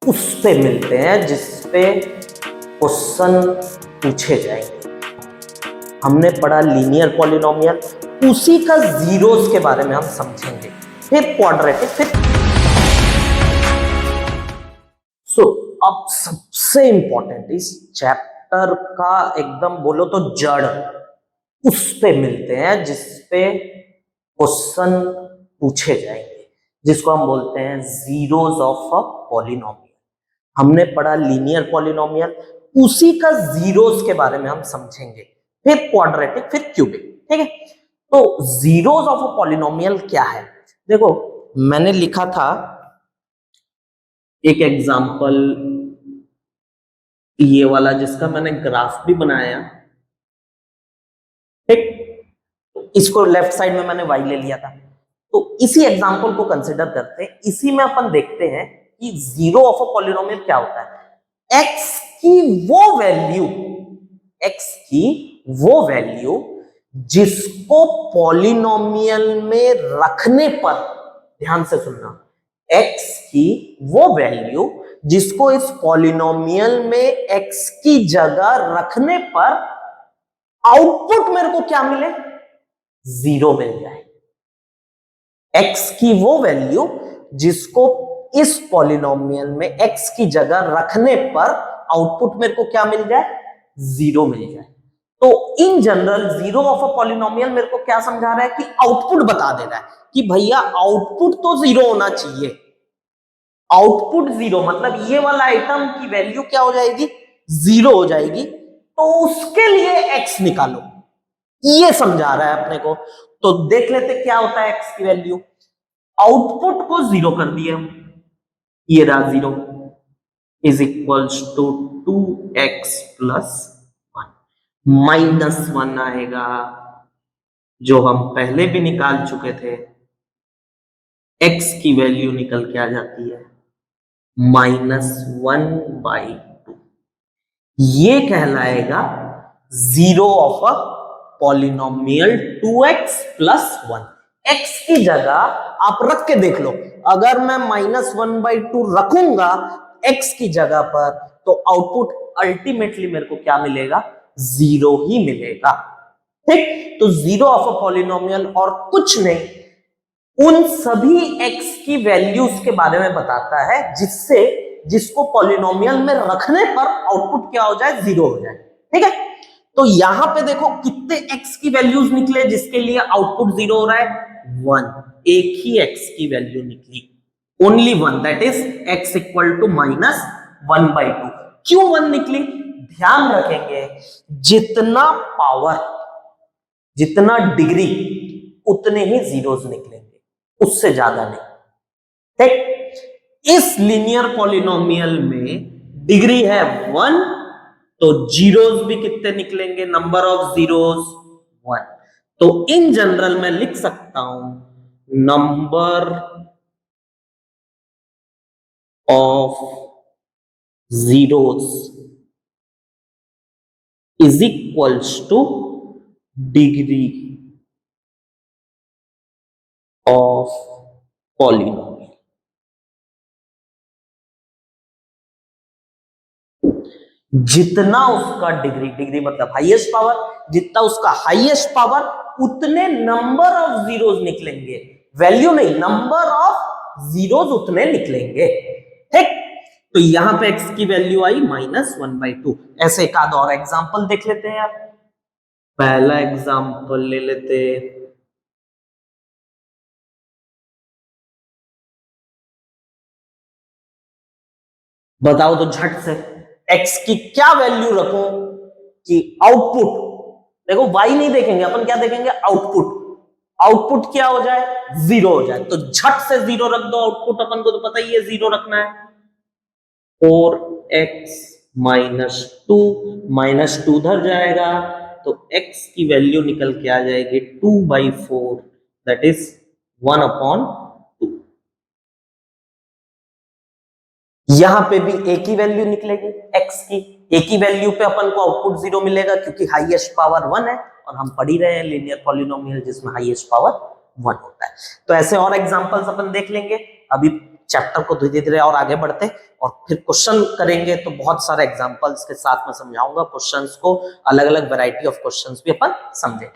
उस पे मिलते हैं जिस पे क्वेश्चन पूछे जाएंगे। हमने पढ़ा लीनियर पॉलिनोमियल, उसी का जीरोस के बारे में हम समझेंगे, फिर क्वाड्रेटिक, फिर अब सबसे इंपॉर्टेंट इस चैप्टर का एकदम बोलो तो जड़ उस पे मिलते हैं जिस पे क्वेश्चन पूछे जाएंगे, जिसको हम बोलते हैं जीरोस ऑफ अ पॉलिनोमियल। हमने पढ़ा लीनियर पॉलिनोमियल, उसी का जीरोस के बारे में हम समझेंगे, फिर क्वाड्रेटिक, फिर क्यूबिक। ठीक है, तो जीरोस ऑफ अ पॉलिनोमियल क्या है? देखो, मैंने लिखा था एक एग्जांपल ये वाला जिसका मैंने ग्राफ भी बनाया। ठीक, इसको लेफ्ट साइड में मैंने y ले लिया था, तो इसी एग्जांपल को कंसिडर करते हैं। इसी में अपन देखते हैं कि जीरो ऑफ अ पॉलिनोमियल क्या होता है। x की वो वैल्यू जिसको पॉलिनोमियल में रखने पर, ध्यान से सुनना, x की वो वैल्यू जिसको इस पॉलिनोमियल में x की जगह रखने पर आउटपुट मेरे को क्या मिले, जीरो मिल जाए। x की वो वैल्यू जिसको इस पॉलिनोमियल में x की जगह रखने पर आउटपुट मेरे को क्या मिल जाए, जीरो मिल जाए। तो in general zero of a polynomial मेरे को क्या समझा रहा है कि आउटपुट बता दे रहा है कि भैया आउटपुट तो जीरो होना चाहिए। आउटपुट जीरो मतलब ये वाला आइटम की वैल्यू क्या हो जाएगी, जीरो हो जाएगी। तो उसके लिए x निकालो, ये समझा रहा है अपने को। तो देख लेते क्या होता है x की वैल्यू। आउटपुट को जीरो कर दिए हम, ये रहा zero, is equals to 2x plus 1 minus 1 आएगा जो हम पहले भी निकाल चुके थे। x की वैल्यू निकल के आ जाती है -1/2। ये कहलाएगा zero of a polynomial 2x plus 1। x की जगह आप रख के देख लो, अगर मैं -1/2 रखूंगा x की जगह पर तो आउटपुट अल्टीमेटली मेरे को क्या मिलेगा, जीरो ही मिलेगा। ठीक, तो जीरो ऑफ अ पॉलिनोमियल और कुछ नहीं, उन सभी x की वैल्यूज के बारे में बताता है जिसको पॉलिनोमियल में रखने पर आउटपुट क्या हो जाए, जीरो हो जाए। ठीक है, तो यहां पे देखो कितने x की वैल्यूज निकले जिसके लिए आउटपुट जीरो हो रहा है, 1। एक ही x की वैल्यू निकली, only 1, that is x equal to -1/2। क्यों 1 निकली? ध्यान रखेंगे, जितना पावर, जितना डिग्री, उतने ही जीरोस निकलेंगे, उससे ज्यादा नहीं। ठीक, इस लीनियर पॉलिनोमियल में डिग्री है 1, तो जीरोस भी कितने निकलेंगे, नंबर ऑफ जीरोस 1। तो इन जनरल मैं लिख सकता हूं number of zeros is equals two degree of polynomial. जितना उसका डिग्री, डिग्री मतलब हाईएस्ट पावर, जितना उसका हाईएस्ट पावर उतने नंबर ऑफ जीरोस निकलेंगे, वैल्यू नहीं, नंबर ऑफ जीरोस उतने निकलेंगे। ठीक, तो यहां पे x की वैल्यू आई -1/2। ऐसे एक आध और एग्जांपल देख लेते हैं यार। पहला एग्जांपल ले लेते, बताओ तो झट से x की क्या वैल्यू रखूं कि आउटपुट, देखो y नहीं देखेंगे अपन, क्या देखेंगे, आउटपुट। आउटपुट क्या हो जाए, जीरो हो जाए। तो झट से जीरो रख दो, आउटपुट अपन को तो पता ही है जीरो रखना है। 4x -2, -2 उधर जाएगा तो x की वैल्यू निकल के आ जाएगी 2/4, दैट इज 1/2। यहां पे भी एक ही वैल्यू निकलेगी x की, एक ही वैल्यू पे अपन को आउटपुट जीरो मिलेगा क्योंकि हाईएस्ट पावर 1 है और हम पढ़ ही रहे हैं लीनियर पॉलिनोमियल जिसमें हाईएस्ट पावर 1 होता है। तो ऐसे और एग्जांपल्स अपन देख लेंगे। अभी चैप्टर को धीरे धीरे और आगे बढ़ते और फिर क्वेश्चन करेंगे, तो बहुत सारे एग्जांपल्स के साथ में समझाऊंगा क्वेश्चंस को, अलग अलग वैरायटी ऑफ क्वेश्चंस भी अपन समझेंगे।